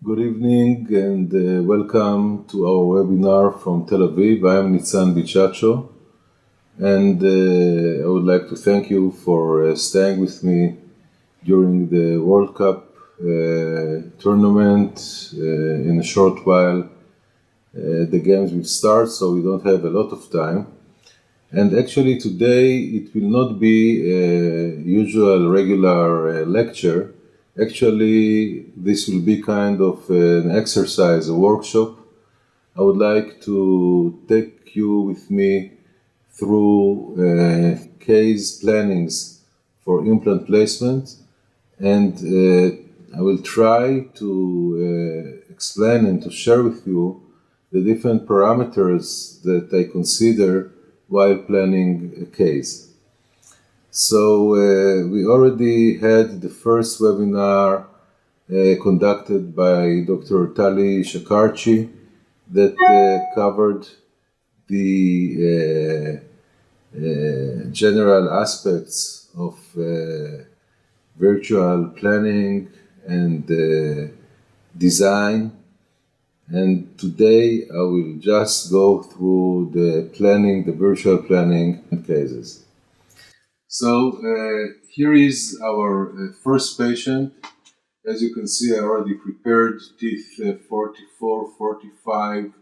Good evening and welcome to our webinar from Tel Aviv. I am Nitzan Bichacho, and I would like to thank you for staying with me during the World Cup tournament. In a short while the games will start, so we don't have a lot of time. And actually today it will not be a usual regular lecture. Actually, this will be kind of an exercise, a workshop. I would like to take you with me through case plannings for implant placement, and I will try to explain and to share with you the different parameters that I consider while planning a case. So we already had the first webinar conducted by Dr. Tali Shakarchi that covered the general aspects of virtual planning and design. And today I will just go through the virtual planning cases. So here is our first patient. As you can see, I already prepared teeth 44, 45,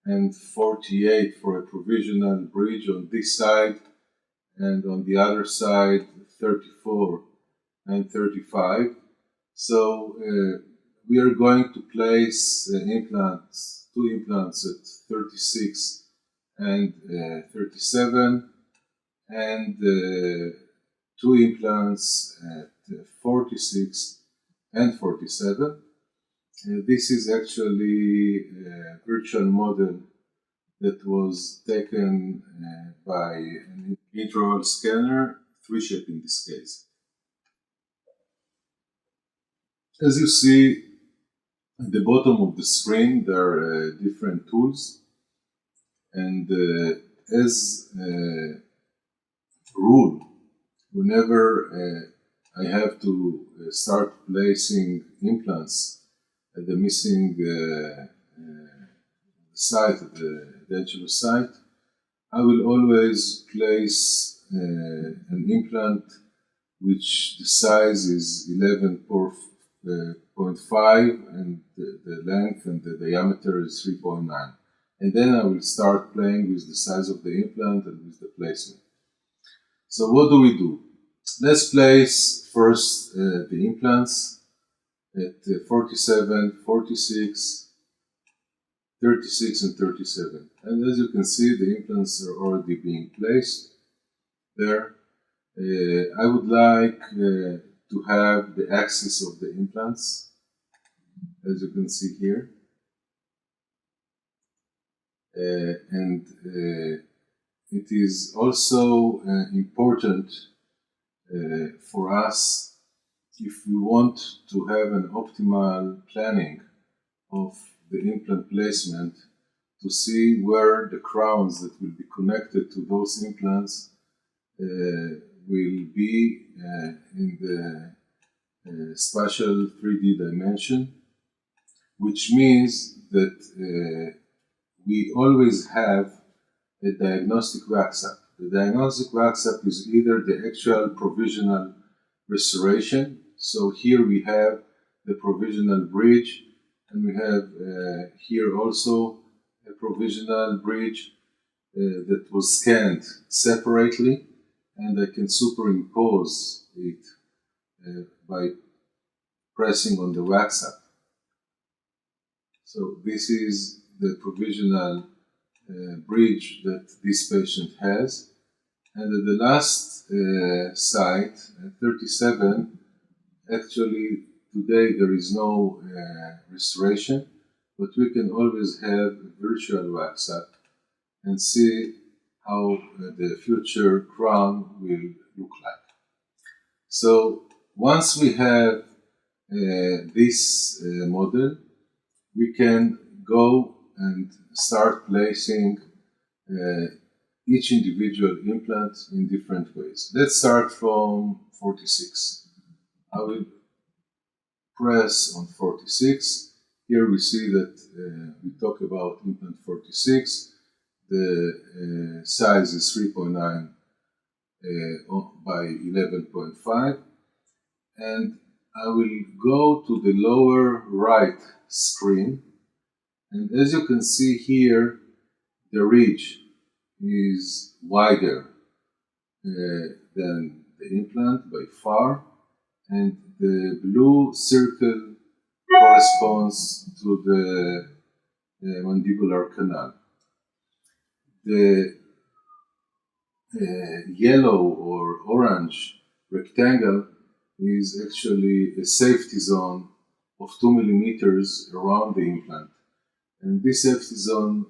and 48 for a provisional bridge on this side, and on the other side 34 and 35. So we are going to place two implants at 36 and 37, and two implants at 46 and 47. This is actually a virtual model that was taken by an intraoral scanner, 3-shape in this case. As you see at the bottom of the screen, there are different tools, and as rule, whenever I have to start placing implants at the missing site, at the denture site, I will always place an implant which the size is 11.5 and the length and the diameter is 3.9. And then I will start playing with the size of the implant and with the placement. So what do we do? Let's place first the implants at 47, 46, 36 and 37. And as you can see, the implants are already being placed there. I would like to have the axis of the implants, as you can see here. And it is also important for us, if we want to have an optimal planning of the implant placement, to see where the crowns that will be connected to those implants will be in the spatial 3D dimension, which means that we always have a diagnostic wax-up. The diagnostic wax-up is either the actual provisional restoration. So here we have the provisional bridge, and we have here also a provisional bridge that was scanned separately, and I can superimpose it by pressing on the wax-up. So this is the provisional bridge that this patient has. And at the last site, 37, actually today there is no restoration, but we can always have a virtual wax-up and see how the future crown will look like. So once we have this model, we can go and start placing each individual implant in different ways. Let's start from 46. I will press on 46 Here we see that we talk about implant 46. The size is 3.9 by 11.5, and I will go to the lower right screen, and as you can see here, the ridge is wider than the implant by far, and the blue circle corresponds to the mandibular canal. The yellow or orange rectangle is actually a safety zone of 2 millimeters around the implant, and this safety zone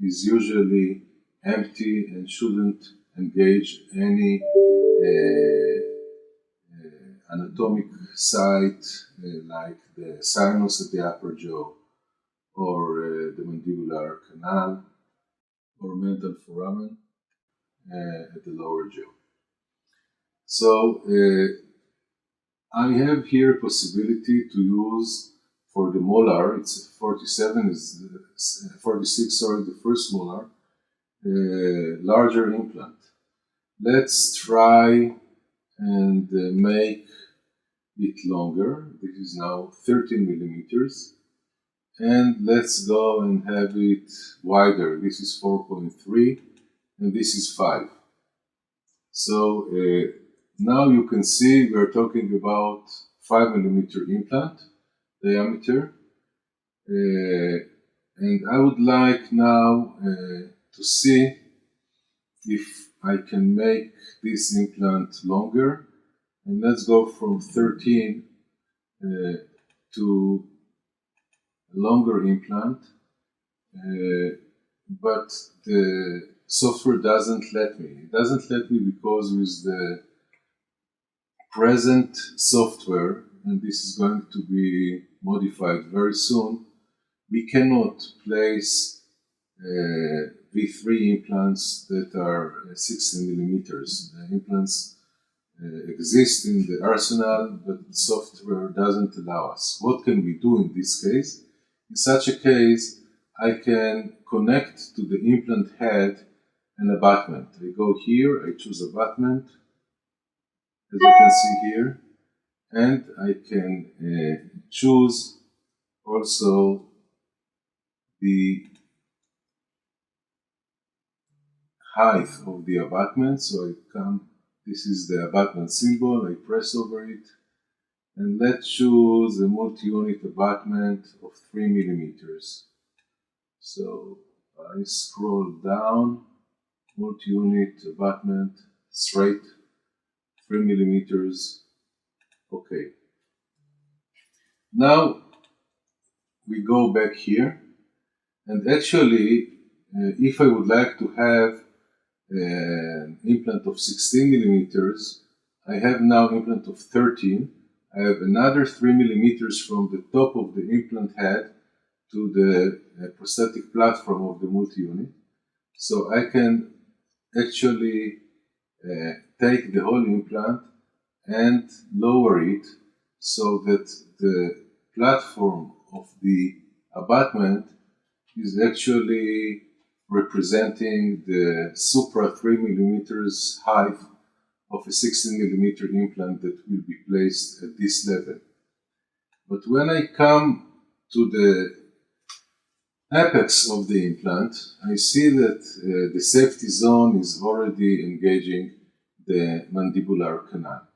is usually empty and shouldn't engage any anatomic site like the sinus at the upper jaw or the mandibular canal or mental foramen at the lower jaw. So I have here a possibility to use for the molar, it's 46, sorry, the first molar, larger implant. Let's try and make it longer. This is now 13 millimeters. And let's go and have it wider. This is 4.3 and this is 5. So now you can see we're talking about 5 millimeter implant diameter. And I would like now to see if I can make this implant longer. And let's go from 13 to a longer implant. But the software doesn't let me. It doesn't let me because with the present software, and this is going to be modified very soon, we cannot place V3 implants that are 16 millimeters. The implants exist in the arsenal, but the software doesn't allow us. What can we do in this case? In such a case, I can connect to the implant head an abutment. I go here, I choose abutment, as you can see here, and I can choose also the height of the abutment. So I come, this is the abutment symbol, I press over it, and let's choose a multi-unit abutment of 3 millimeters. So I scroll down, multi-unit abutment, straight, 3 millimeters, okay. Now we go back here, and actually if I would like to have an implant of 16 millimeters, I have now implant of 13. I have another 3 millimeters from the top of the implant head to the prosthetic platform of the multi-unit. So I can actually take the whole implant and lower it so that the platform of the abutment is actually representing the supra 3 millimeters height of a 16 millimeter implant that will be placed at this level. But when I come to the apex of the implant, I see that the safety zone is already engaging the mandibular canal.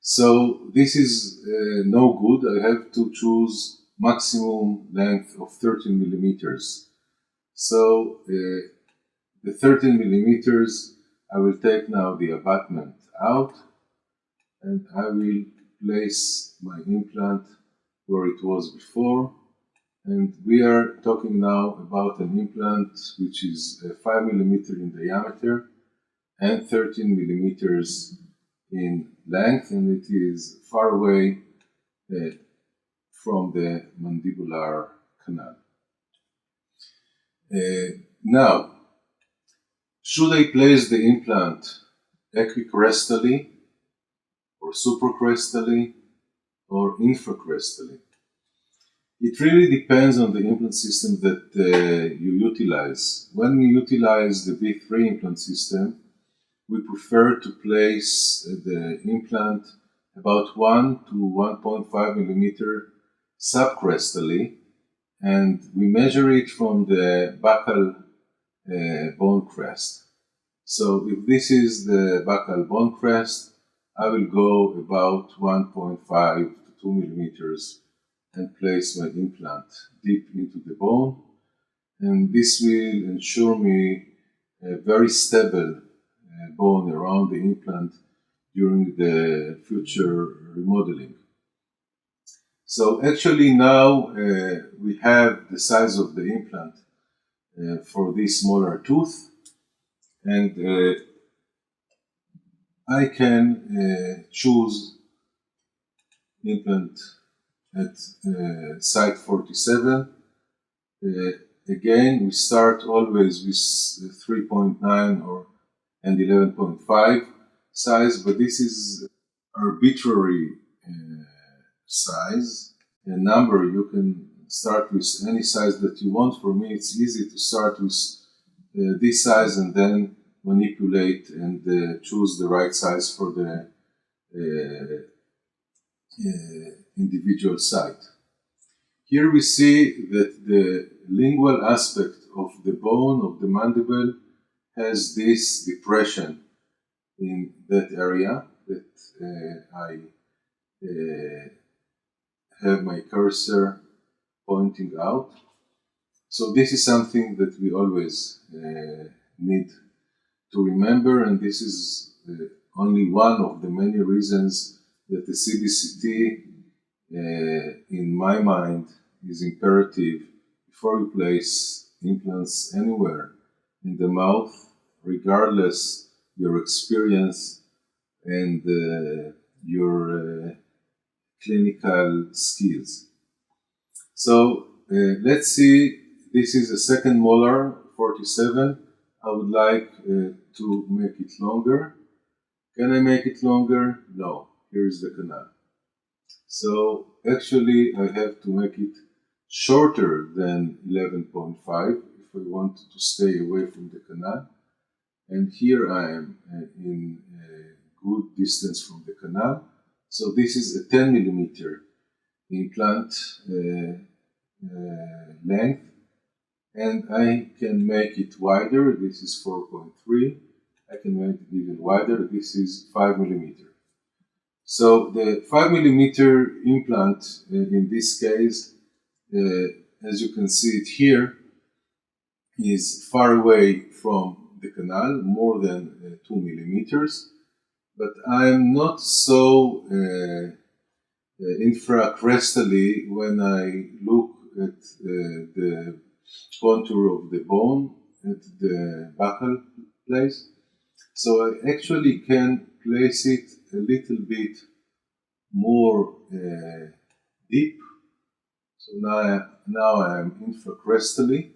So this is no good. I have to choose maximum length of 13 millimeters. So the 13 millimeters, I will take now the abutment out, and I will place my implant where it was before. And we are talking now about an implant which is 5 millimeter in diameter and 13 millimeters in length, and it is far away from the mandibular canal. Now, should I place the implant equicrestally or supracrestally or infracrestally? It really depends on the implant system that you utilize. When we utilize the V3 implant system, we prefer to place the implant about 1 to 1.5 millimeter subcrestally, and we measure it from the buccal bone crest. So if this is the buccal bone crest, I will go about 1.5 to 2 millimeters and place my implant deep into the bone, and this will ensure me a very stable bone around the implant during the future remodeling. So actually now we have the size of the implant for this molar tooth, and I can choose implant at site 47. Again, we start always with 3.9 and 11.5 size, but this is arbitrary size, a number. You can start with any size that you want. For me, it's easy to start with this size and then manipulate and choose the right size for the individual site. Here we see that the lingual aspect of the bone of the mandible has this depression in that area that I have my cursor pointing out. So this is something that we always need to remember, and this is only one of the many reasons that the CBCT, in my mind, is imperative before you place implants anywhere in the mouth, regardless your experience and your clinical skills. So let's see, this is a second molar, 47. I would like to make it longer. Can I make it longer? No. Here is the canal. So actually I have to make it shorter than 11.5 if I want to stay away from the canal. And here I am in a good distance from the canal. So this is a 10 millimeter implant length, and I can make it wider. This is 4.3. I can make it even wider. This is 5 millimeter. So the 5 millimeter implant in this case, as you can see it here, is far away from the canal, more than 2 millimeters, but I'm not so infracrestally when I look at the contour of the bone at the buccal place. So I actually can place it a little bit more deep. So now I am infracrestally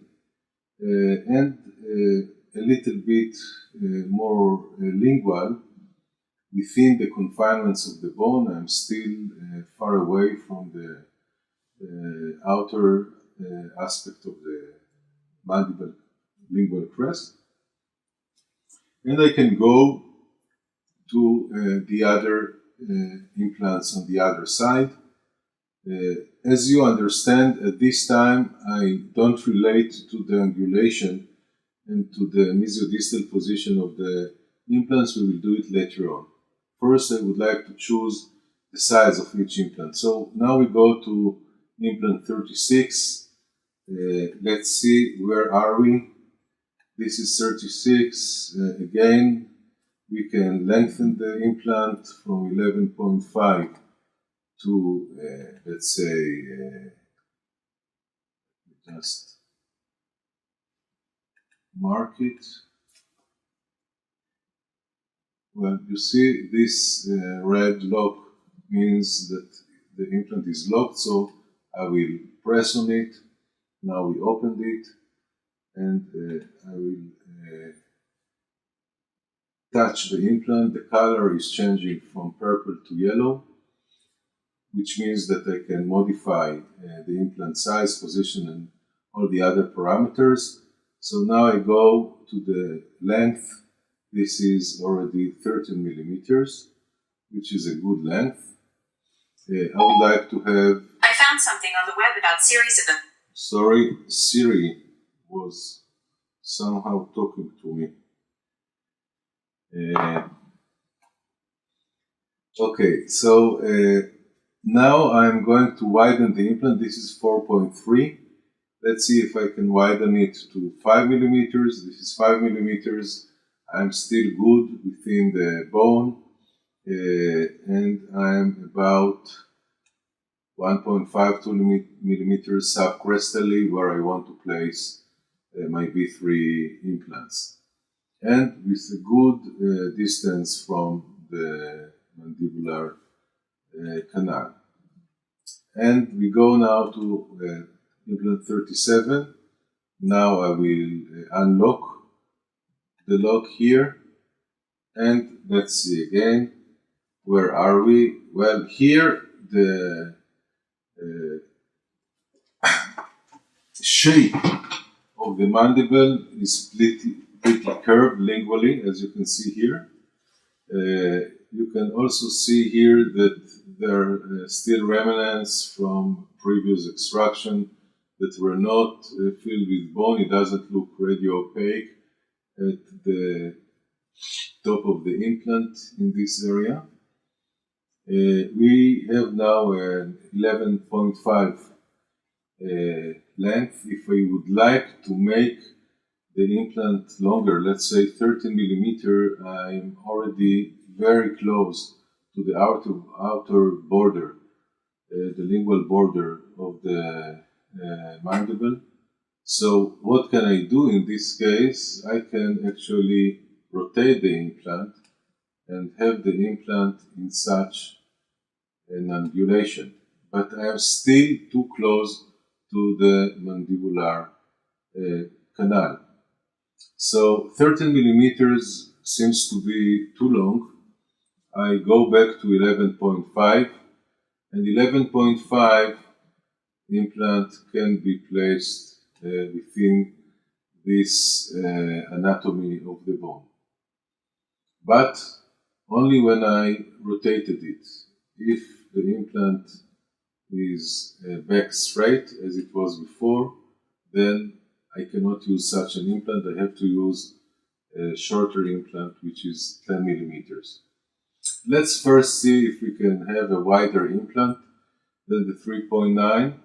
and a little bit more lingual. Within the confinements of the bone, I'm still far away from the outer aspect of the mandible lingual crest. And I can go to the other implants on the other side. As you understand, at this time I don't relate to the angulation and to the mesiodistal position of the implants. We will do it later on. First, I would like to choose the size of each implant. So now we go to implant 36. Let's see, where are we? This is 36. Again, we can lengthen the implant from 11.5 to, let's say, just mark it. Well, you see this red lock means that the implant is locked, so I will press on it. Now we opened it, and I will touch the implant. The color is changing from purple to yellow. which means that I can modify the implant size, position, and all the other parameters. So now I go to the length. This is already 13 millimeters, which is a good length. I would like to have... I found something on the web about series of them. Sorry, Siri was somehow talking to me. Okay, so now I'm going to widen the implant. This is 4.3. Let's see if I can widen it to 5 millimeters. This is 5 millimeters. I'm still good within the bone, and I'm about 1.52 millimeters subcrestally where I want to place my V3 implants, and with a good distance from the mandibular canal. And we go now to implant 37. Now I will unlock the lock here, and let's see again, where are we? Well, here the shape of the mandible is pretty curved lingually, as you can see here. You can also see here that there are still remnants from previous extraction that were not filled with bone. It doesn't look radio opaque at the top of the implant in this area. We have now an 11.5 length. If I would like to make the implant longer, let's say 13 millimeter, I'm already very close to the outer border, the lingual border of the mandible. So what can I do in this case? I can actually rotate the implant and have the implant in such an undulation, but I am still too close to the mandibular canal. So 13 millimeters seems to be too long. I go back to 11.5, and 11.5 implant can be placed within this anatomy of the bone, but only when I rotated it. If the implant is back straight as it was before, then I cannot use such an implant. I have to use a shorter implant, which is 10 millimeters. Let's first see if we can have a wider implant than the 3.9.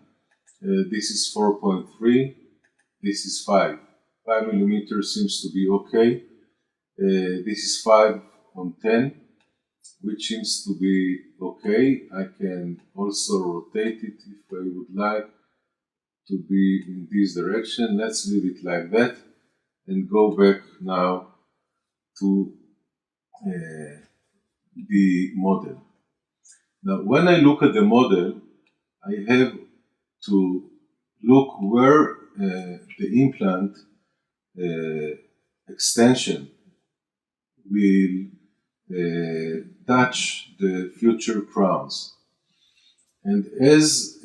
This is 4.3. This is 5. 5 millimeters seems to be okay. This is 5 on 10, which seems to be okay. I can also rotate it if I would like to be in this direction. Let's leave it like that and go back now to the model. Now, when I look at the model, I have to look where the implant extension will touch the future crowns. And as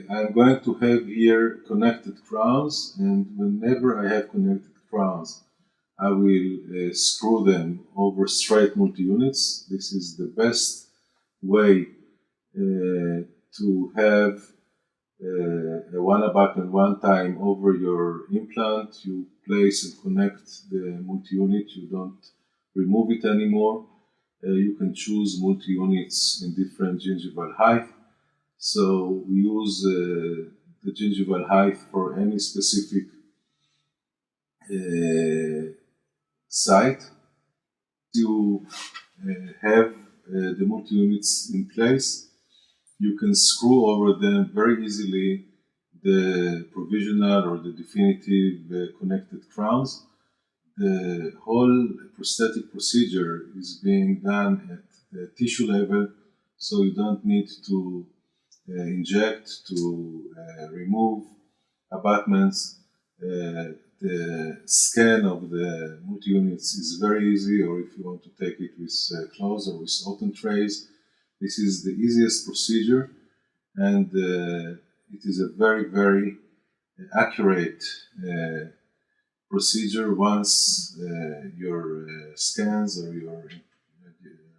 I'm going to have here connected crowns, and whenever I have connected crowns, I will screw them over straight multi-units. This is the best way to have a one-button one time over your implant. You place and connect the multi-unit. You don't remove it anymore. You can choose multi-units in different gingival height. So we use the gingival height for any specific site. You have the multi-units in place. You can screw over them very easily the provisional or the definitive connected crowns. The whole prosthetic procedure is being done at the tissue level, so you don't need to inject, to remove abutments. The scan of the multi-units is very easy, or if you want to take it with clothes or with open trays, this is the easiest procedure. and it is a very, very accurate procedure once your scans or your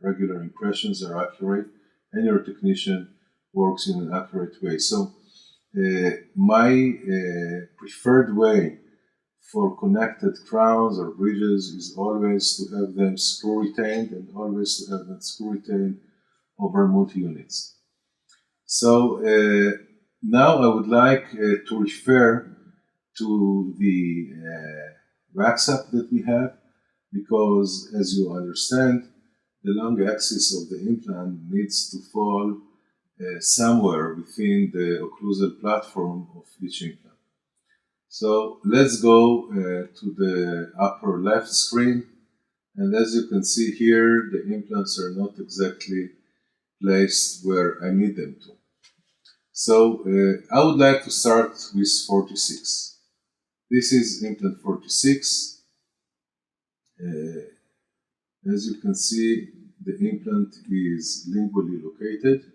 regular impressions are accurate and your technician works in an accurate way. So my preferred way for connected crowns or bridges is always to have them screw retained and always to have them screw retained over multi-units. So now I would like to refer to the wax up that we have, because as you understand, the long axis of the implant needs to fall somewhere within the occlusal platform of each implant. So let's go to the upper left screen, and as you can see here, the implants are not exactly placed where I need them to. So I would like to start with 46. This is implant 46. As you can see, the implant is lingually located.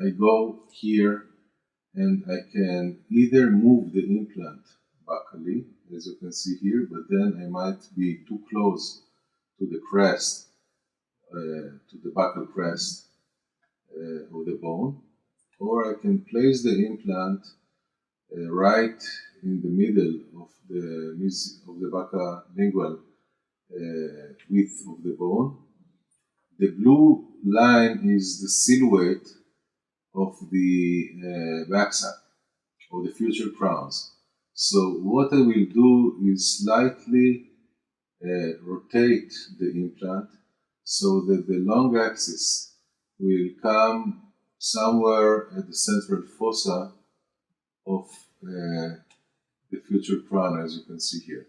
I go here and I can either move the implant buccally, as you can see here, but then I might be too close to the crest, to the buccal crest of the bone, or I can place the implant right in the middle of the buccolingual width of the bone. The blue line is the silhouette of the backside or the future crowns. So what I will do is slightly rotate the implant so that the long axis will come somewhere at the central fossa of the future crown, as you can see here.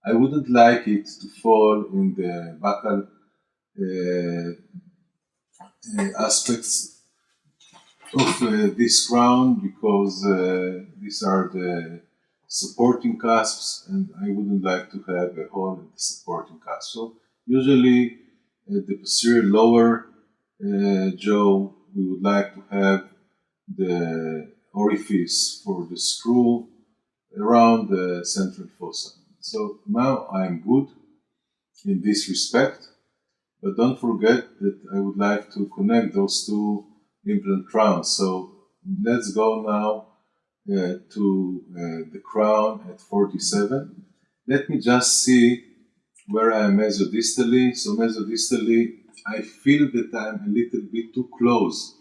I wouldn't like it to fall in the buccal aspects of this crown, because these are the supporting cusps and I wouldn't like to have a hole in the supporting cusp. So usually at the posterior lower jaw we would like to have the orifice for the screw around the central fossa. So now I'm good in this respect, but don't forget that I would like to connect those two implant crowns. So let's go now to the crown at 47. Let me just see where I am mesodistally. So mesodistally, I feel that I'm a little bit too close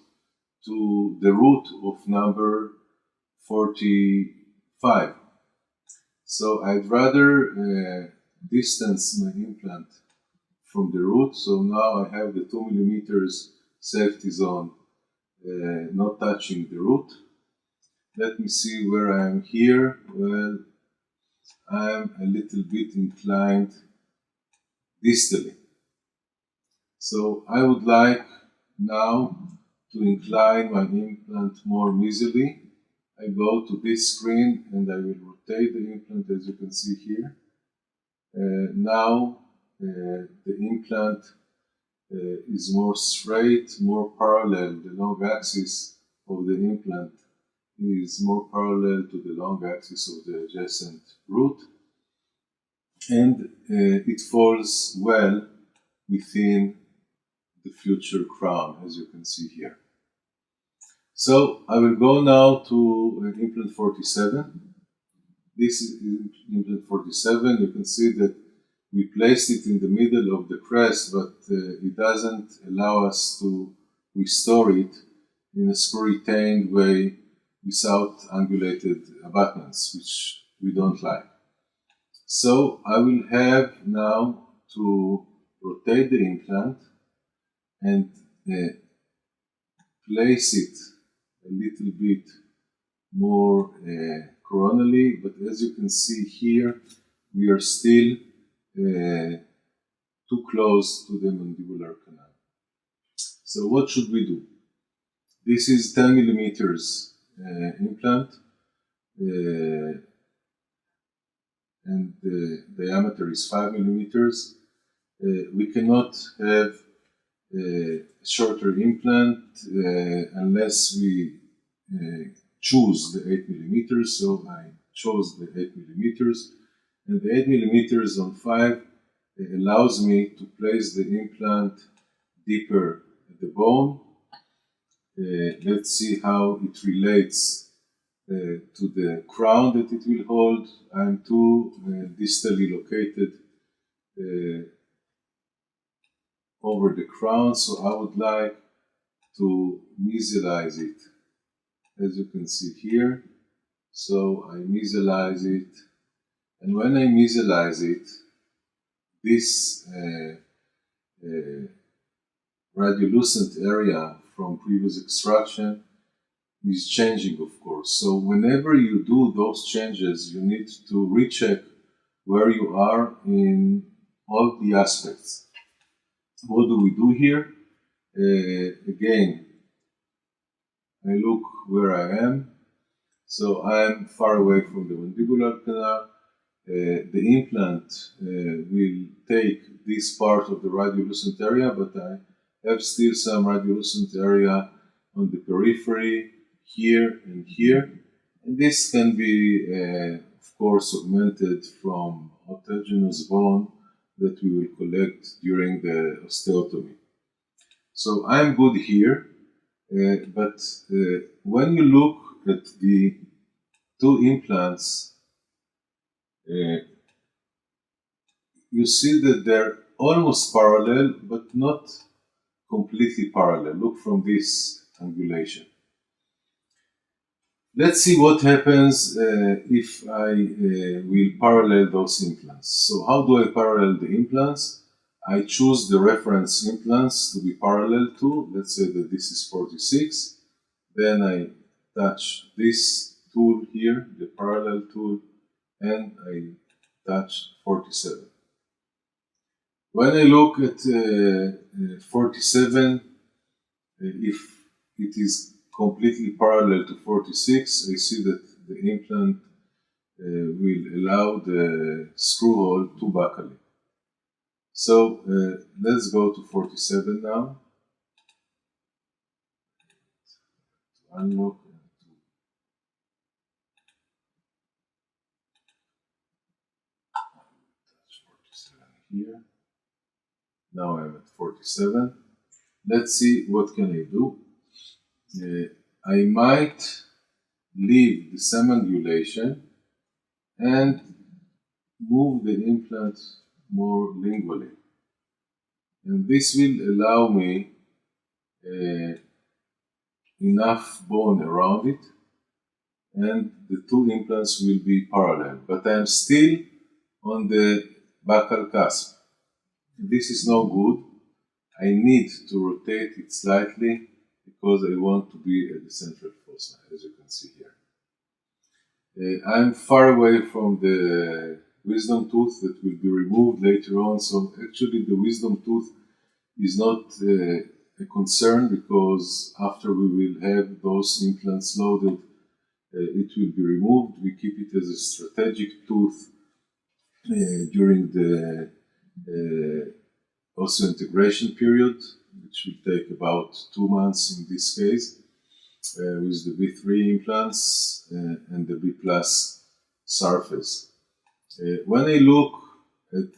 to the root of number 45. So I'd rather distance my implant from the root. So now I have the 2 millimeters safety zone not touching the root. Let me see where I am here. Well, I'm a little bit inclined distally. So I would like now to incline my implant more mesially. I go to this screen and I will rotate the implant, as you can see here. Now the implant is more straight, more parallel. The long axis of the implant is more parallel to the long axis of the adjacent root, and it falls well within the future crown, as you can see here. So I will go now to implant 47. This is implant 47. You can see that we placed it in the middle of the crest, but it doesn't allow us to restore it in a screw-retained way without angulated abutments, which we don't like. So I will have now to rotate the implant and place it a little bit more coronally, but as you can see here, we are still too close to the mandibular canal. So what should we do? This is 10 millimeters implant, and the diameter is 5 millimeters. We cannot have a shorter implant unless we choose the 8 millimeters. So I chose the 8 millimeters, and the 8 millimeters on 5 allows me to place the implant deeper at the bone. Let's see how it relates to the crown that it will hold. I'm too distally located over the crown, so I would like to mesialize it, as you can see here. So I mesialize it, and when I mesialize it, this radiolucent area from previous extraction is changing, of course. So whenever you do those changes, you need to recheck where you are in all the aspects. What do we do here? Again, I look where I am. So I'm far away from the mandibular canal. The implant will take this part of the radiolucent area, but I have still some radiolucent area on the periphery, here and here. And this can be, of course, augmented from autogenous bone that we will collect during the osteotomy. So I'm good here, but when you look at the two implants, you see that they're almost parallel, but not completely parallel. Look from this angulation. Let's see what happens if I will parallel those implants. So how do I parallel the implants? I choose the reference implants to be parallel to. Let's say that this is 46. Then I touch this tool here, the parallel tool, and I touch 47. When I look at 47, if it is completely parallel to 46, I see that the implant will allow the screw hole to buckle. So let's go to 47 now. Unlock. Touch 47 here. Now I'm at 47. Let's see what can I do. I might leave the same angulation and move the implant more lingually. And this will allow me enough bone around it, and the two implants will be parallel. But I'm still on the buccal cusp. This is no good. I need to rotate it slightly because I want to be at the central fossa, as you can see here. I'm far away from the wisdom tooth that will be removed later on, so actually the wisdom tooth is not a concern, because after we will have those implants loaded, it will be removed. We keep it as a strategic tooth during the osseointegration period, which will take about 2 months in this case, with the B3 implants and the B plus surface. When I look at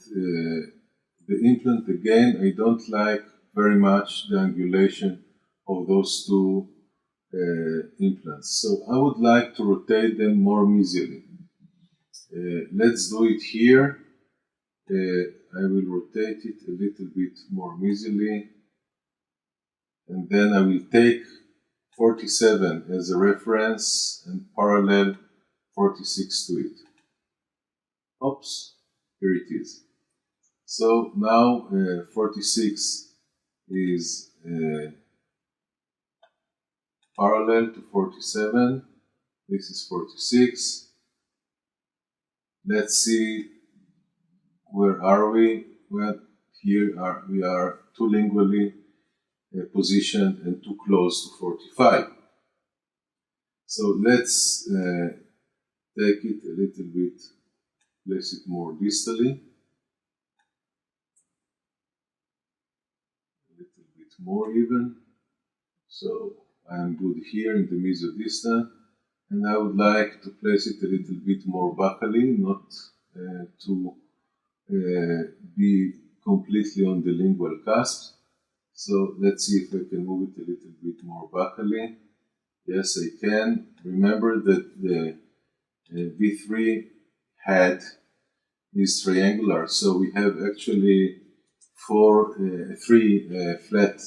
the implant again, I don't like very much the angulation of those two implants. So I would like to rotate them more mesially. Let's do it here. I will rotate it a little bit more mesially, and then I will take 47 as a reference and parallel 46 to it. Oops, here it is. So now 46 is parallel to 47. This is 46. Let's see, where are we? Well, here we are too lingually positioned and too close to 45. So let's take it a little bit, place it more distally, a little bit more even. So I'm good here in the mesodistal, and I would like to place it a little bit more buccally, not to be completely on the lingual cusp. So let's see if I can move it a little bit more buccally. Yes, I can. Remember that the B3 head is triangular, so we have actually three flat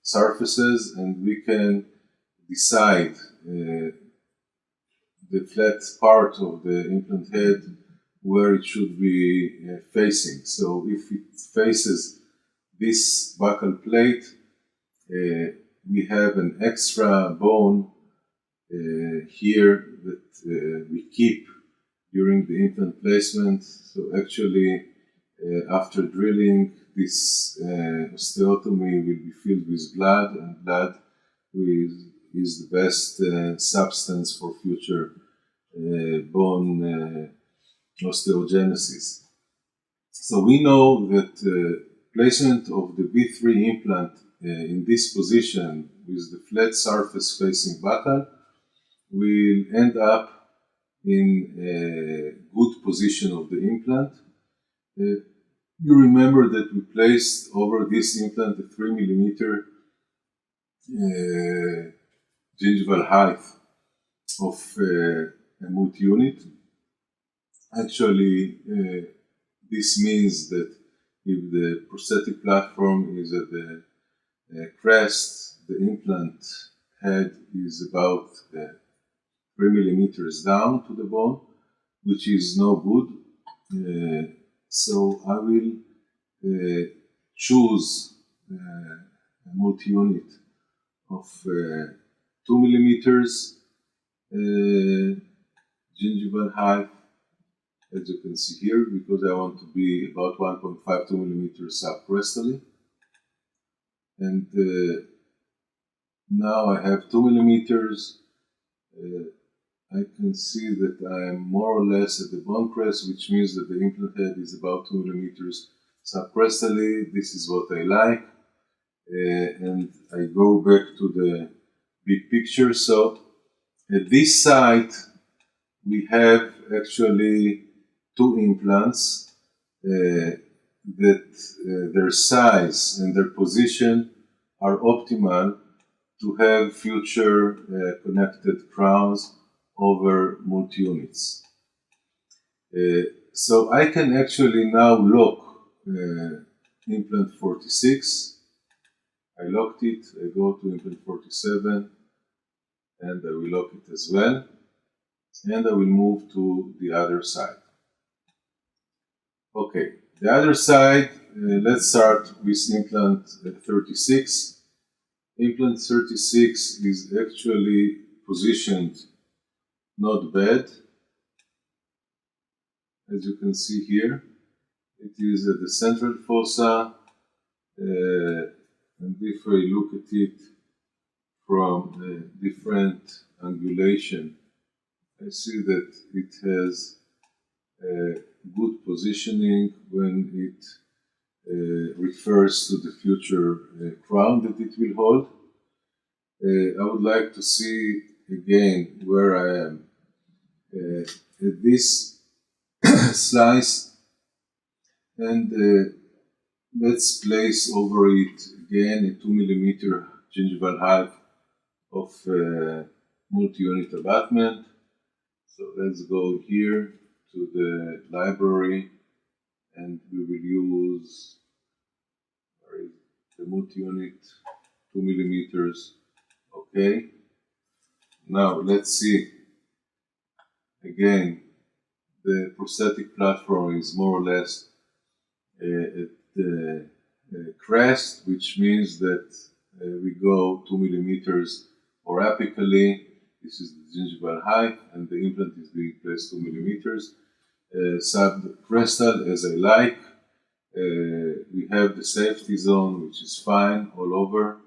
surfaces, and we can decide the flat part of the implant head where it should be facing. So if it faces this buccal plate, we have an extra bone here that we keep during the implant placement. So actually, after drilling, this osteotomy will be filled with blood, and blood is the best substance for future bone osteogenesis. So we know that placement of the B3 implant in this position with the flat surface facing buccal will end up in a good position of the implant. You remember that we placed over this implant a 3 millimeter gingival height of a multi-unit. Actually, this means that if the prosthetic platform is at the crest, the implant head is about 3 millimeters down to the bone, which is no good. So I will choose a multi-unit of 2 millimeters gingival height, as you can see here, because I want to be about 1.52 millimeters subcrestally. And now I have 2 millimeters. I can see that I am more or less at the bone crest, which means that the implant head is about 2 millimeters subcrestally. This is what I like. And I go back to the big picture. So at this site, we have actually two implants that their size and their position are optimal to have future connected crowns over multi-units. So I can actually now lock implant 46. I locked it, I go to implant 47, and I will lock it as well. And I will move to the other side. Okay, the other side, let's start with implant 36. Implant 36 is actually positioned not bad. As you can see here, it is at the central fossa, and if I look at it from a different angulation, I see that it has good positioning when it refers to the future crown that it will hold. I would like to see again where I am at this slice, and let's place over it again a 2 millimeter gingival height of multi-unit abutment. So let's go here to the library, and we will use the multi-unit 2 millimeters. Okay. Now let's see. Again, the prosthetic platform is more or less at the crest, which means that we go 2 millimeters orapically. This is the gingival height, and the implant is being placed 2 millimeters. Subcrestal, as I like. We have the safety zone, which is fine all over.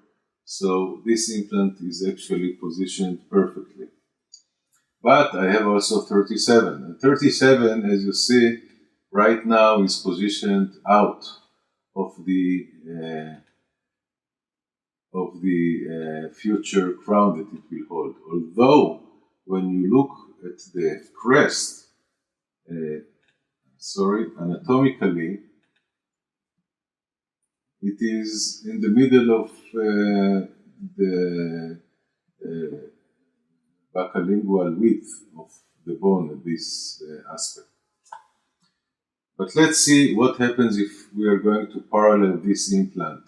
So this implant is actually positioned perfectly. But I have also 37. And 37, as you see, right now is positioned out of the of the future crown that it will hold. Although, when you look at the crest, anatomically, it is in the middle of the bacolingual width of the bone at this aspect. But let's see what happens if we are going to parallel this implant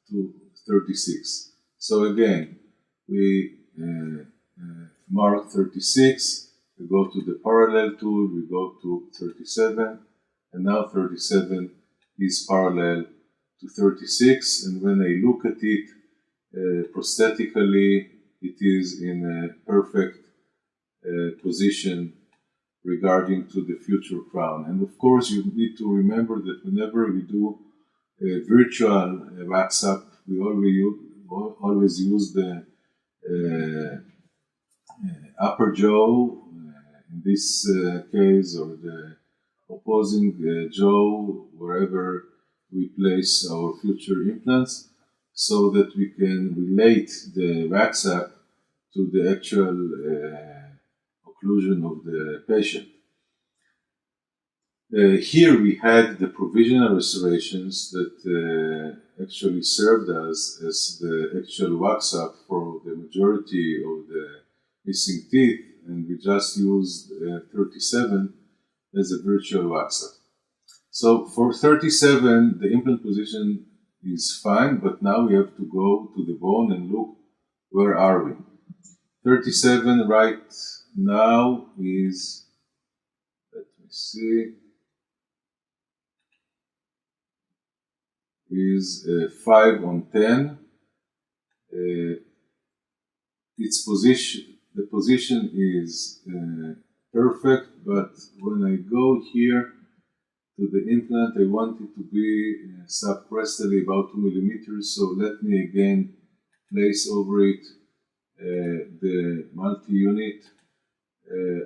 to 36. So again, we mark 36, we go to the parallel tool, we go to 37, and now 37 is parallel to 36, and when I look at it prosthetically, it is in a perfect position regarding to the future crown. And of course, you need to remember that whenever we do a virtual wax up, we always use the upper jaw, in this case, or the opposing jaw, wherever we place our future implants, so that we can relate the wax up to the actual occlusion of the patient. Here we had the provisional restorations that actually served us as the actual wax up for the majority of the missing teeth, and we just used 37 as a virtual wax up. So for 37, the implant position is fine, but now we have to go to the bone and look where are we. 37 right now is, let me see, is 5 on 10. Its position, the position is perfect, but when I go here to the implant, I want it to be subcrestally about 2 millimeters. So let me again place over it the multi-unit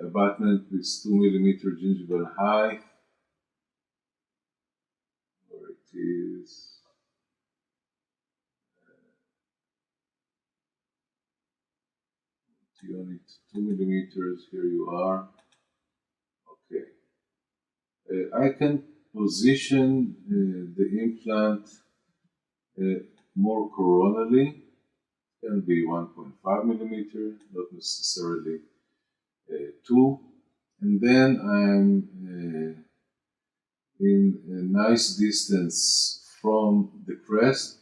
abutment with 2 millimeter gingival height. Where it is. Unit 2 millimeters. Here you are. Okay. I can position the implant more coronally. Can be 1.5 millimeter, not necessarily 2. And then I'm in a nice distance from the crest.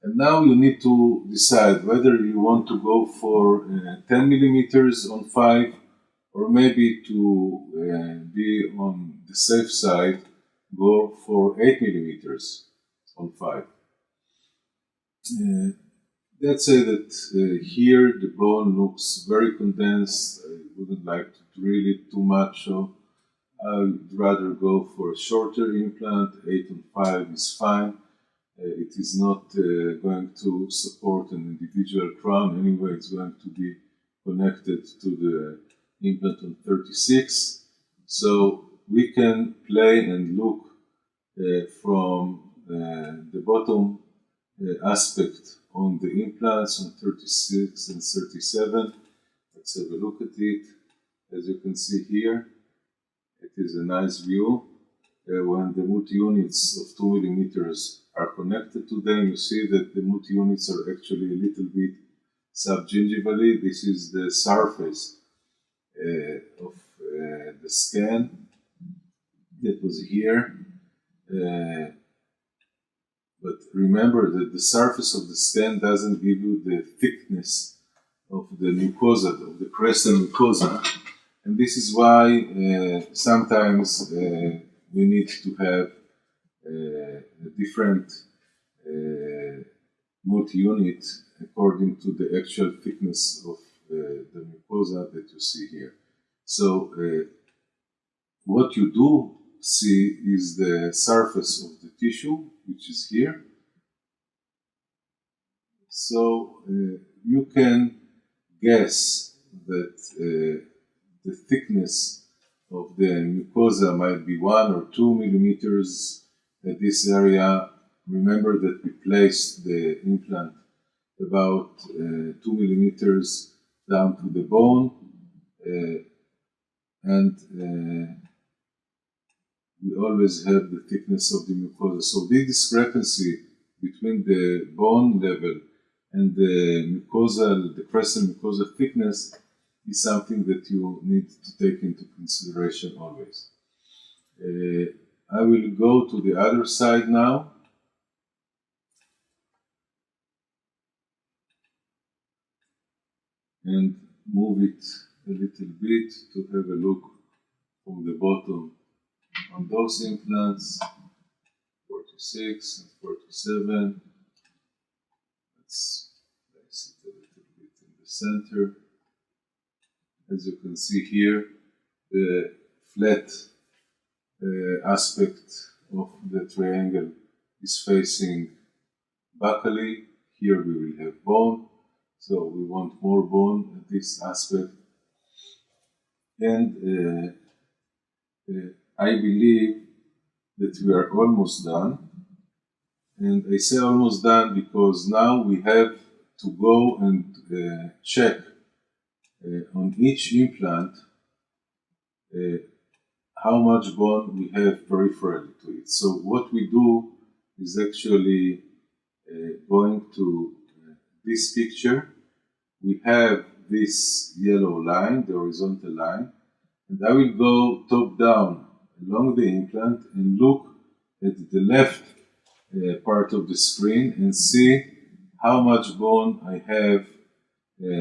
And now you need to decide whether you want to go for 10 millimeters on 5, or maybe to be on the safe side, go for 8 millimeters on 5. Let's say that here the bone looks very condensed. I wouldn't like to drill it too much, so I'd rather go for a shorter implant. 8 on 5 is fine. It is not going to support an individual crown anyway. It's going to be connected to the implant on 36. So we can play and look from the bottom aspect on the implants on 36 and 37. Let's have a look at it. As you can see here, it is a nice view. When the multi-units of 2 millimeters are connected to them, you see that the multi-units are actually a little bit subgingivally. This is the surface of the scan that was here. But remember that the surface of the scan doesn't give you the thickness of the mucosa, of the crestal mucosa. And this is why sometimes we need to have a different multi-unit according to the actual thickness of the mucosa that you see here. So what you do see is the surface of the tissue, which is here. So you can guess that the thickness of the mucosa might be 1 or 2 millimeters at this area. Remember that we placed the implant about 2 millimeters down to the bone, and we always have the thickness of the mucosa. So this discrepancy between the bone level and the mucosal, the crescent mucosal thickness is something that you need to take into consideration always. I will go to the other side now. And move it a little bit to have a look from the bottom on those implants, 46 and 47. Let's place it a little bit in the center. As you can see here, the flat aspect of the triangle is facing buccally. Here we will have bone, so we want more bone at this aspect. And I believe that we are almost done. And I say almost done because now we have to go and check on each implant how much bone we have peripherally to it. So what we do is actually going to this picture. We have this yellow line, the horizontal line, and I will go top down along the implant and look at the left part of the screen and see how much bone I have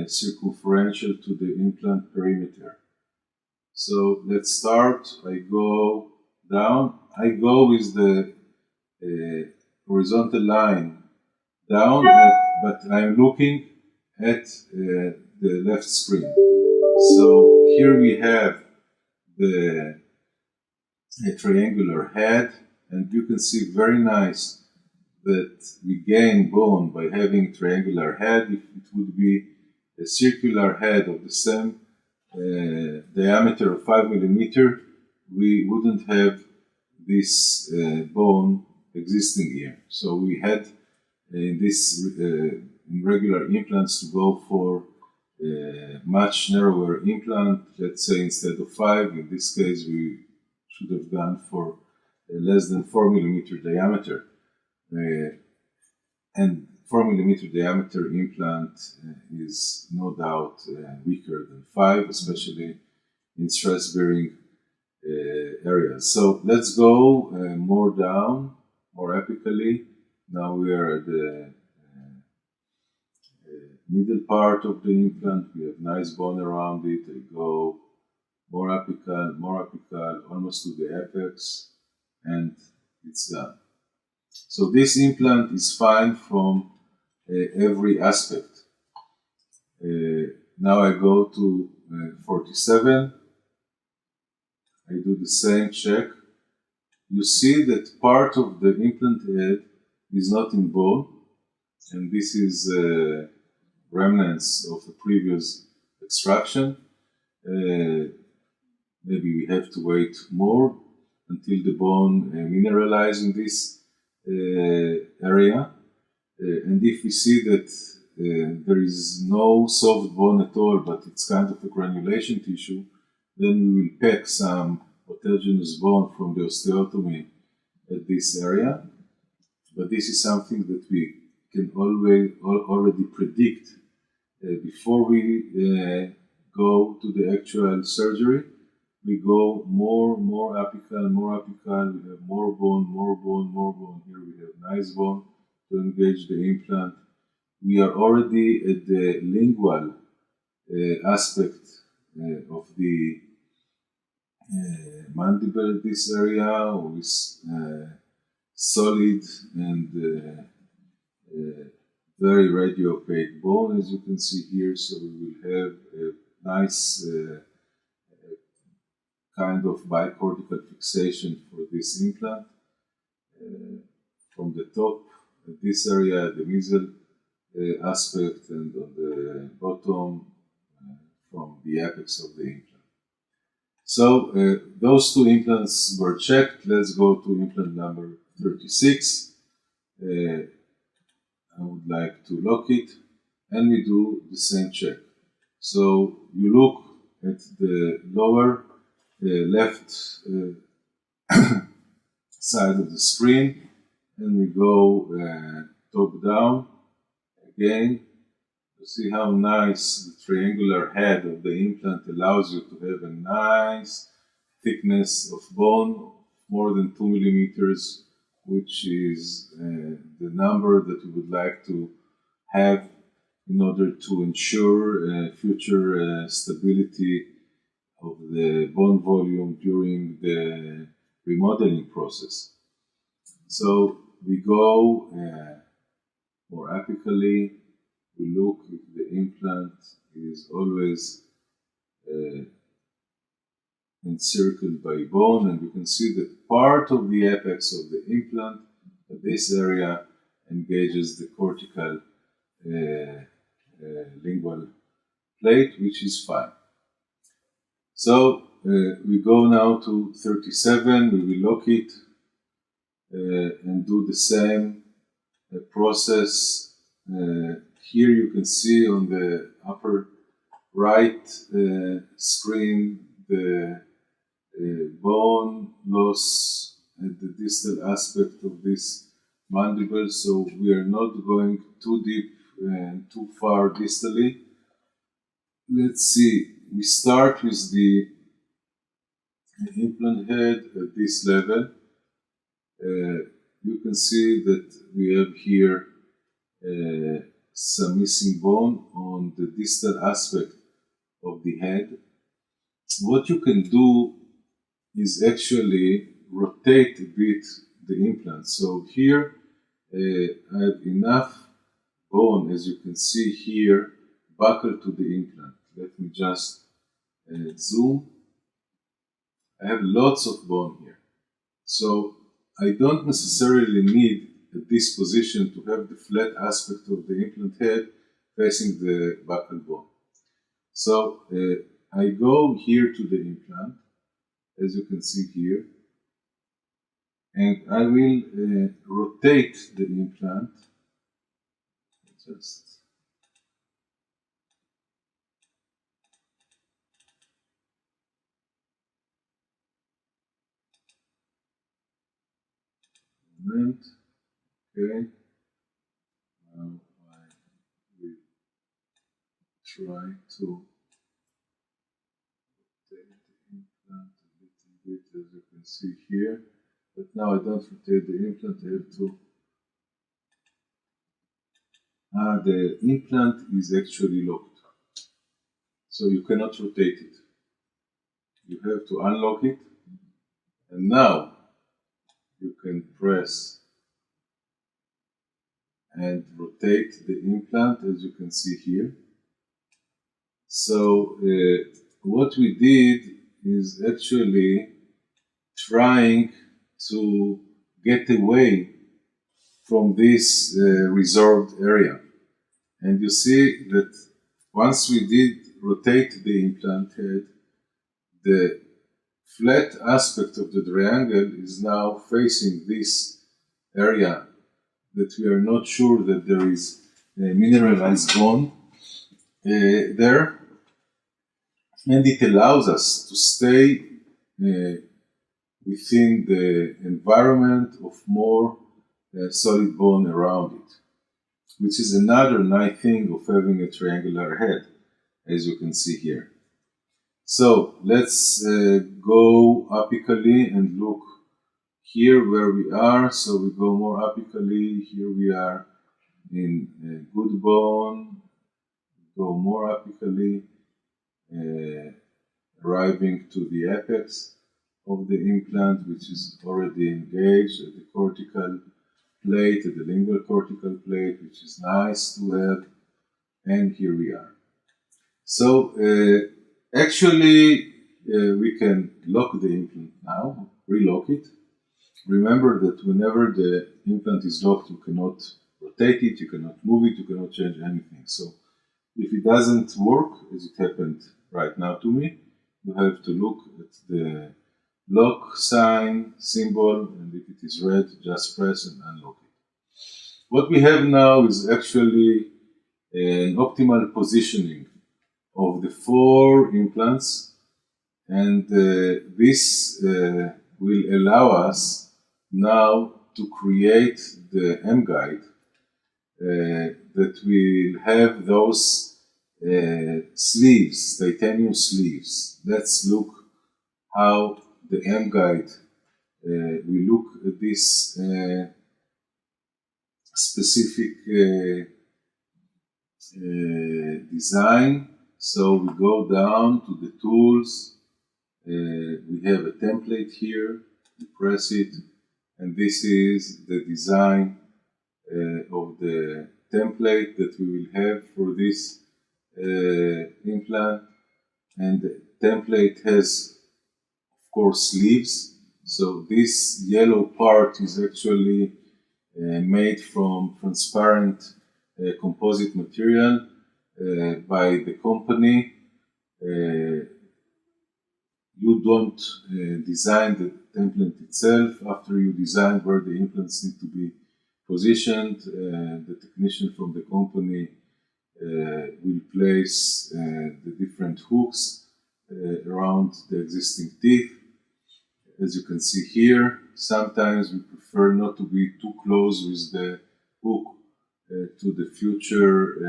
circumferential to the implant perimeter. So let's start. I go down. I go with the horizontal line down, but I'm looking at the left screen. So here we have the triangular head, and you can see very nice that we gain bone by having triangular head. If it would be a circular head of the same diameter of 5 millimeter, we wouldn't have this bone existing here. So we had in this in regular implants to go for much narrower implant. Let's say instead of 5, in this case we should have gone for less than 4 millimeter diameter. And 4 millimeter diameter implant is no doubt weaker than 5, especially in stress-bearing areas. So let's go more down, more apically. Now we are at the middle part of the implant. We have nice bone around it. I go more apical, almost to the apex, and it's done. So this implant is fine from every aspect. Now I go to 47. I do the same check. You see that part of the implant head is not in bone, and this is remnants of the previous extraction. Maybe we have to wait more until the bone mineralizes in this area. And if we see that there is no soft bone at all, but it's kind of a granulation tissue, then we will pack some autogenous bone from the osteotomy at this area. But this is something that we can already predict before we go to the actual surgery. We go more apical. We have more bone. Here we have nice bone to engage the implant. We are already at the lingual aspect of the mandible, this area with solid and very radio-opaque bone, as you can see here. So we will have a nice kind of bicortical fixation for this implant. From the top, this area, the mesial aspect, and on the bottom, from the apex of the implant. So those two implants were checked. Let's go to implant number 36. I would like to lock it. and we do the same check. So you look at the lower left side of the screen, and we go top down again. You see how nice the triangular head of the implant allows you to have a nice thickness of bone, more than 2 millimeters, which is the number that we would like to have in order to ensure future stability of the bone volume during the remodeling process. So we go more apically. We look if the implant is always encircled by bone, and you can see that part of the apex of the implant, this area, engages the cortical lingual plate, which is fine. So we go now to 37, we will lock it and do the same process. Here you can see on the upper right screen the bone loss at the distal aspect of this mandible, so we are not going too deep and too far distally. Let's see, we start with the implant head at this level. You can see that we have here some missing bone on the distal aspect of the head. What you can do is actually rotate a bit the implant. So here I have enough bone, as you can see here, buckled to the implant. Let me just zoom. I have lots of bone here. So I don't necessarily need at this position to have the flat aspect of the implant head facing the buccal bone. So I go here to the implant, as you can see here, and I will rotate the implant. Just a moment. Okay. Now I will try to rotate the implant a little bit, as you can see here. But now I don't rotate the implant, I have to. The implant is actually locked, so you cannot rotate it. You have to unlock it, and now you can press and rotate the implant, as you can see here. So what we did is actually trying to get away from this reserved area. And you see that once we did rotate the implant head, the flat aspect of the triangle is now facing this area that we are not sure that there is mineralized bone there, and it allows us to stay within the environment of more solid bone around it, which is another nice thing of having a triangular head, as you can see here. So let's go apically and look here where we are. So we go more apically. Here we are in good bone. Go more apically, arriving to the apex of the implant, which is already engaged at the cortical plate, at the lingual cortical plate, which is nice to have. And here we are. So actually, we can lock the implant now, relock it. Remember that whenever the implant is locked, you cannot rotate it, you cannot move it, you cannot change anything. So if it doesn't work, as it happened right now to me, you have to look at the lock sign, symbol, and if it is red, just press and unlock it. What we have now is actually an optimal positioning of the 4 implants, and this will allow us now to create the M-guide that will have those sleeves, titanium sleeves. Let's look how the M-guide we look at this specific design. So we go down to the tools. We have a template here. We press it, and this is the design of the template that we will have for this implant. And the template has, of course, sleeves. So this yellow part is actually made from transparent composite material by the company. You don't design the template itself. After you design where the implants need to be positioned, the technician from the company will place the different hooks around the existing teeth. As you can see here, sometimes we prefer not to be too close with the hook to the future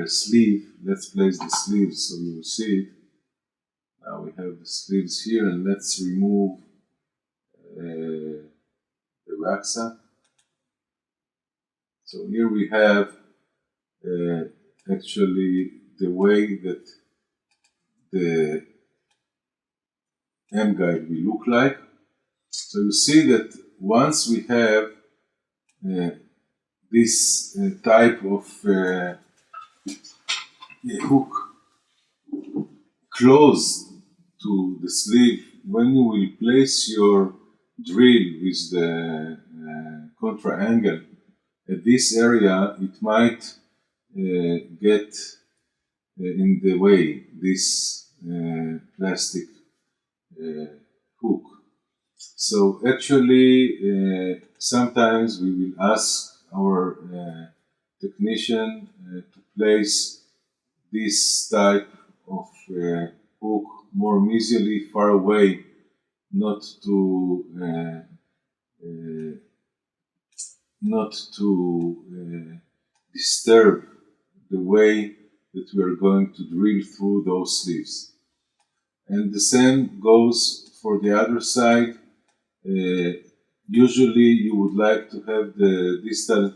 sleeve. Let's place the sleeves so you will see it. Now we have the sleeves here, and let's remove the waxa. So here we have actually the way that the M-guide will look like. So you see that once we have this type of hook close to the sleeve, when you will place your drill with the contra angle at this area, it might get in the way, this plastic hook. So actually sometimes we will ask our technician to place this type of hook more mesially, far away, not to disturb the way that we are going to drill through those sleeves. And the same goes for the other side. Usually you would like to have the distal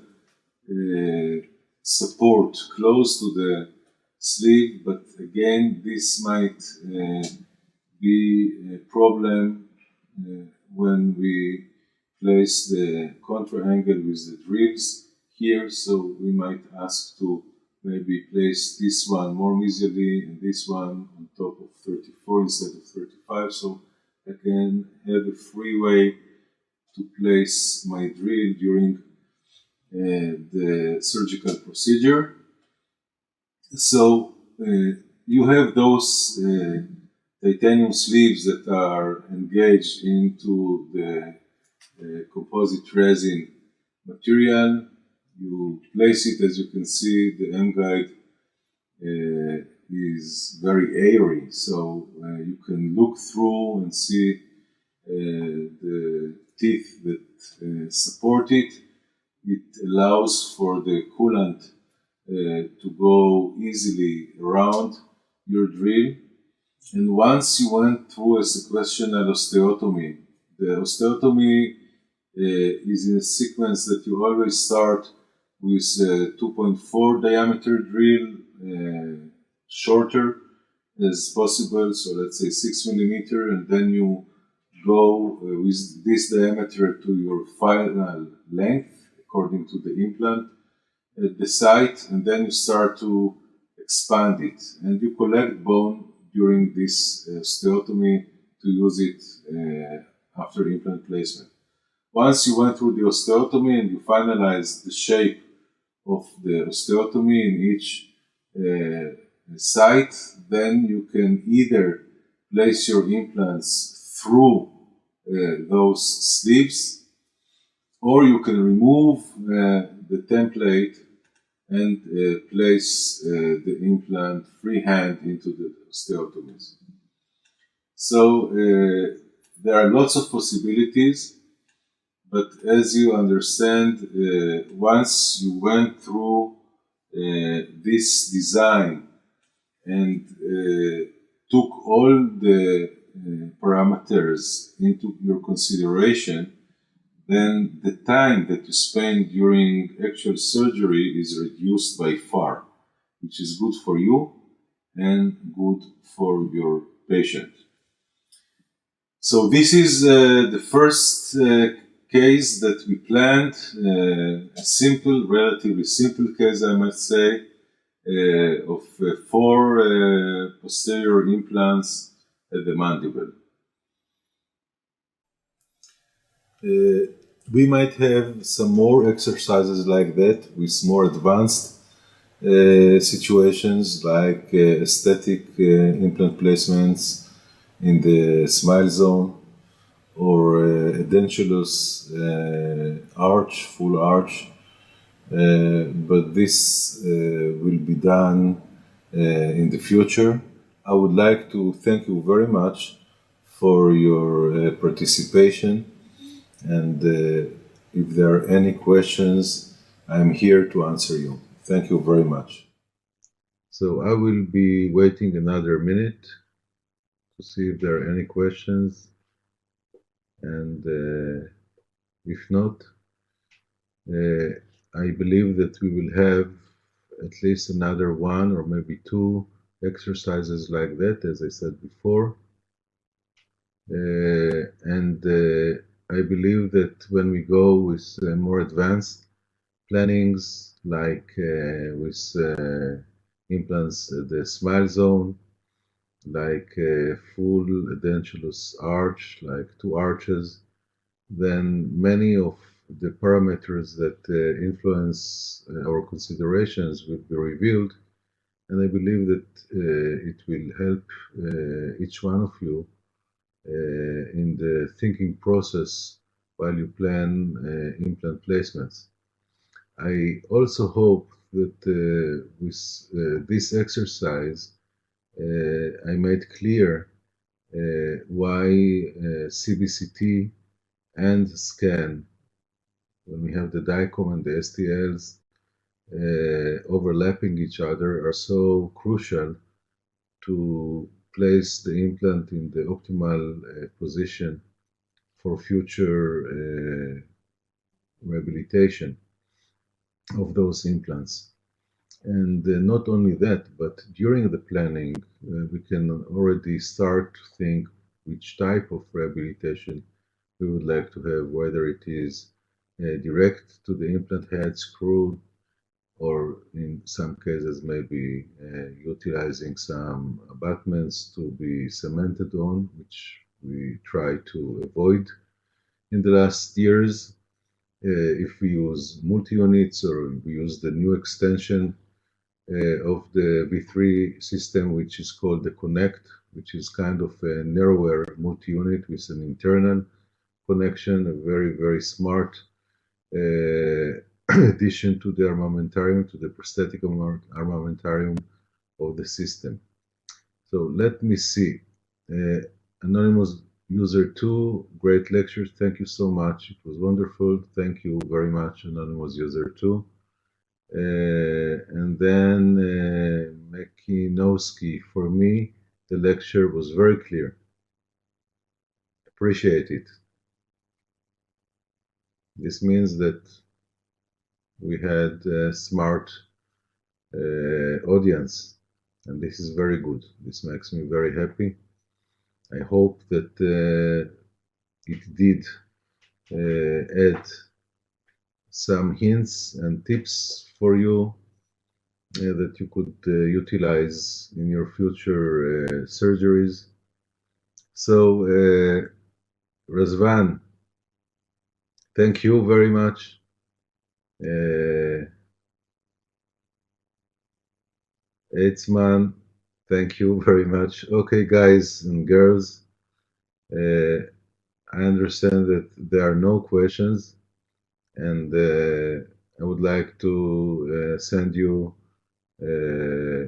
support close to the sleeve, but again this might be a problem when we place the contra angle with the drills here, so we might ask to maybe place this one more mesially and this one on top of 34 instead of 35, so I can have a free way to place my drill during the surgical procedure. So you have those titanium sleeves that are engaged into the composite resin material. You place it, as you can see, the M-guide is very airy, so you can look through and see the teeth that support it. It allows for the coolant to go easily around your drill. And once you went through a sequential osteotomy, the osteotomy is in a sequence that you always start with a 2.4 diameter drill, shorter as possible, so let's say 6 millimeter, and then you go with this diameter to your final length according to the implant at the site, and then you start to expand it, and you collect bone during this osteotomy to use it after implant placement. Once you went through the osteotomy and you finalize the shape of the osteotomy in each site, then you can either place your implants through those sleeves, or you can remove the template and place the implant freehand into the osteotomies. So there are lots of possibilities, but as you understand, once you went through this design and took all the parameters into your consideration, then the time that you spend during actual surgery is reduced by far, which is good for you and good for your patient. So this is the first case that we planned, a simple, relatively simple case, I must say, of 4 posterior implants at the mandible. We might have some more exercises like that with more advanced situations like aesthetic implant placements in the smile zone or edentulous arch, full arch. But this will be done in the future. I would like to thank you very much for your participation, and if there are any questions, I'm here to answer you. Thank you very much. So I will be waiting another minute to see if there are any questions, and if not, I believe that we will have at least another 1 or maybe 2 exercises like that, as I said before. And I believe that when we go with more advanced plannings, like with implants the smile zone, like full edentulous arch, like 2 arches, then many of the parameters that influence our considerations will be revealed, and I believe that it will help each one of you in the thinking process while you plan implant placements. I also hope that with this exercise I made clear why CBCT and scan, when we have the DICOM and the STLs overlapping each other, are so crucial to place the implant in the optimal position for future rehabilitation of those implants. And not only that, but during the planning, we can already start to think which type of rehabilitation we would like to have, whether it is direct to the implant head screwed, or in some cases maybe utilizing some abutments to be cemented on, which we try to avoid in the last years. If we use multi-units or we use the new extension of the V3 system, which is called the Connect, which is kind of a narrower multi-unit with an internal connection, a very, very smart addition to the armamentarium, to the prosthetic armamentarium of the system. So let me see. Anonymous user 2, great lecture. Thank you so much. It was wonderful. Thank you very much, Anonymous user 2. And then Mekinowski, for me, the lecture was very clear. Appreciate it. This means that we had a smart audience, and this is very good. This makes me very happy. I hope that it did add some hints and tips for you that you could utilize in your future surgeries. So, Razvan, thank you very much. Eitzman, thank you very much. Okay, guys and girls, I understand that there are no questions. and I would like to send you a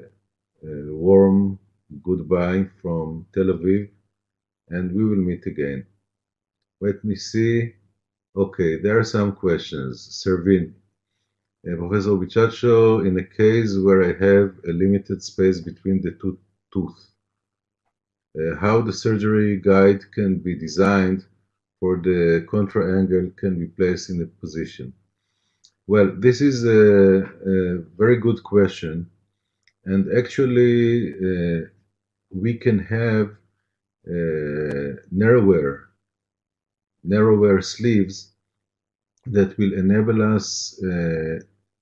warm goodbye from Tel Aviv, and we will meet again. Let me see. Okay, there are some questions. Servin, Professor Bichacho, in a case where I have a limited space between the two tooth, how the surgery guide can be designed for the contra angle can be placed in a position. Well, this is a very good question, and actually we can have narrower sleeves that will enable us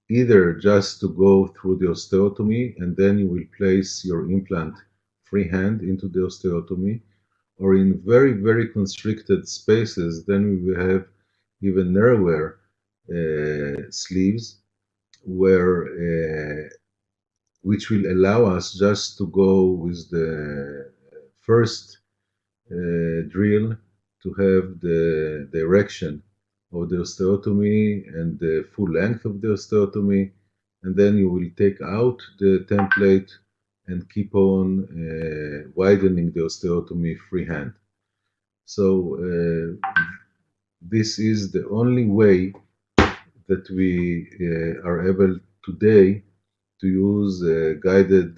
either just to go through the osteotomy and then you will place your implant freehand into the osteotomy, or in very, very constricted spaces, then we will have even narrower sleeves where which will allow us just to go with the first drill to have the direction of the osteotomy and the full length of the osteotomy, and then you will take out the template and keep on widening the osteotomy freehand. So this is the only way that we are able today to use guided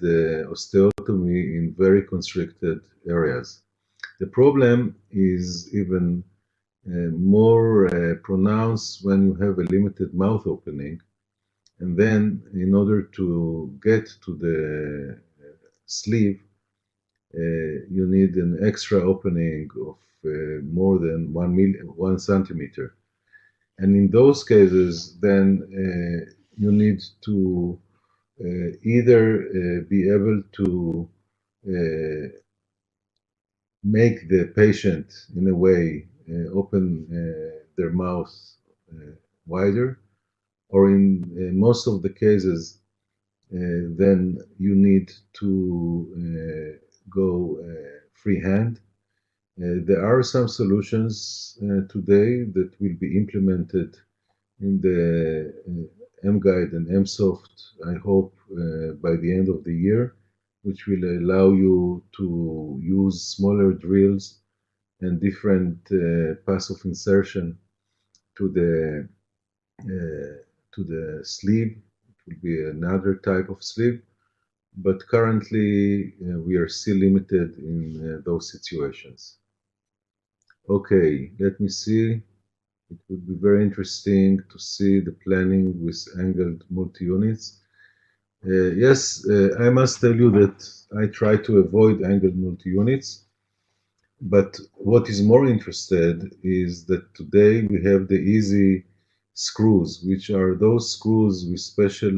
osteotomy in very constricted areas. The problem is even more pronounced when you have a limited mouth opening, and then in order to get to the sleeve, you need an extra opening of more than 1 centimeter. And in those cases, then you need to either be able to make the patient, in a way, open their mouth wider, or in most of the cases, then you need to go freehand. There are some solutions today that will be implemented in the M-Guide and M-Soft, I hope, by the end of the year, which will allow you to use smaller drills and different paths of insertion to the sleeve. It will be another type of sleeve, but currently we are still limited in those situations. Okay, let me see. It would be very interesting to see the planning with angled multi-units. Yes, I must tell you that I try to avoid angled multi-units, but what is more interested is that today we have the easy screws, which are those screws with special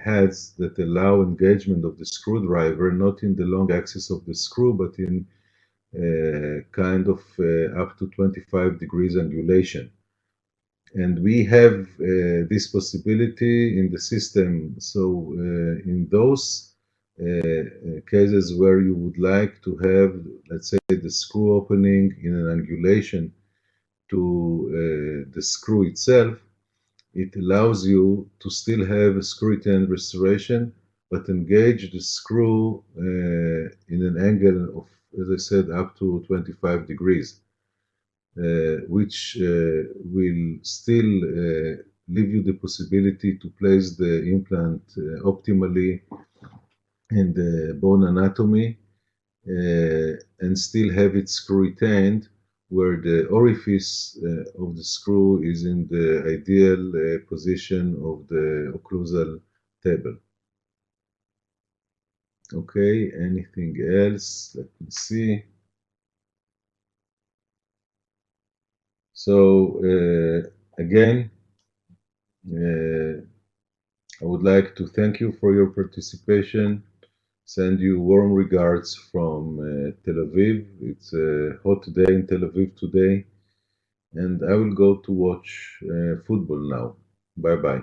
heads that allow engagement of the screwdriver, not in the long axis of the screw, but in kind of up to 25 degrees angulation. And we have this possibility in the system. So in those cases where you would like to have, let's say, the screw opening in an angulation to the screw itself, it allows you to still have a screw retain restoration, but engage the screw in an angle of, as I said, up to 25 degrees. Which will still leave you the possibility to place the implant optimally in the bone anatomy and still have it screw retained where the orifice of the screw is in the ideal position of the occlusal table. Okay, anything else? Let me see. So again, I would like to thank you for your participation. Send you warm regards from Tel Aviv. It's a hot day in Tel Aviv today, and I will go to watch football now. Bye bye.